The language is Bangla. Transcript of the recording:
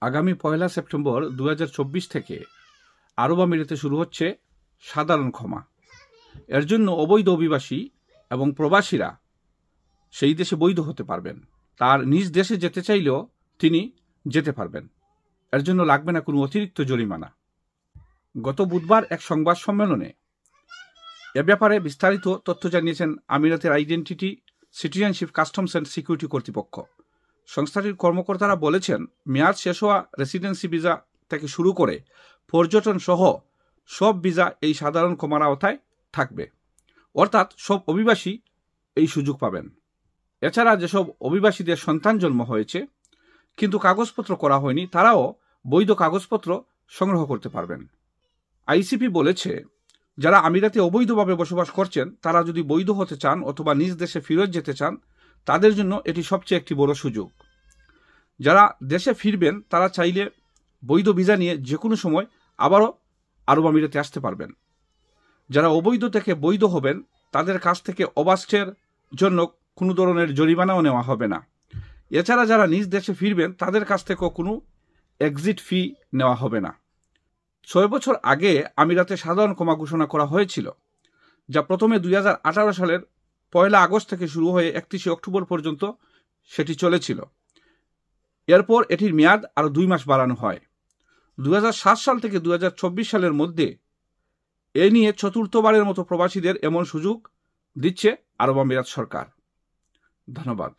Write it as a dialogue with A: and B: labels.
A: আগামী 1 সেপ্টেম্বর 2024 থেকে আরব আমিরাতে শুরু হচ্ছে সাধারণ ক্ষমা। এর জন্য অবৈধ অভিবাসী এবং প্রবাসীরা সেই দেশে বৈধ হতে পারবেন। তার নিজ দেশে যেতে চাইলেও তিনি যেতে পারবেন। এর জন্য লাগবে না কোনো অতিরিক্ত জরিমানা। গত বুধবার এক সংবাদ সম্মেলনে এ ব্যাপারে বিস্তারিত তথ্য জানিয়েছেন আমিরাতের identity, citizenship, customs and security কর্তৃপক্ষ। সংস্থাটির কর্মকর্তারা বলেছেন, মেয়াদ শেষ হওয়া রেসিডেন্সি ভিসা থেকে শুরু করে পর্যটন সহ সব ভিসা এই সাধারণ ক্ষমার আওতায় থাকবে। অর্থাৎ সব অভিবাসী এই সুযোগ পাবেন। এছাড়া যেসব অভিবাসীদের সন্তান জন্ম হয়েছে কিন্তু কাগজপত্র করা হয়নি, তারাও বৈধ কাগজপত্র সংগ্রহ করতে পারবেন। আইসিপি বলেছে, যারা আমিরাতে অবৈধভাবে বসবাস করছেন তারা যদি বৈধ হতে চান অথবা নিজ দেশে ফিরত যেতে চান, তাদের জন্য এটি সবচেয়ে একটি বড় সুযোগ। যারা দেশে ফিরবেন তারা চাইলে বৈধ ভিসা নিয়ে যে কোনো সময় আবারও আরব আমিরাতে আসতে পারবেন। যারা অবৈধ থেকে বৈধ হবেন তাদের কাছ থেকে অবাস্টের জন্য কোনো ধরনের জরিমানাও নেওয়া হবে না। এছাড়া যারা নিজ দেশে ফিরবেন তাদের কাছ থেকেও কোনো এক্সিট ফি নেওয়া হবে না। 6 বছর আগে আমিরাতে সাধারণ ক্ষমা ঘোষণা করা হয়েছিল, যা প্রথমে 2018 সালের 1 আগস্ট থেকে শুরু হয়ে 31 অক্টোবর পর্যন্ত সেটি চলেছিল। এরপর এটির মেয়াদ আরও 2 মাস বাড়ানো হয়। 2007 সাল থেকে 2024 সালের মধ্যে এ নিয়ে চতুর্থবারের মতো প্রবাসীদের এমন সুযোগ দিচ্ছে আরব আমিরাত সরকার। ধন্যবাদ।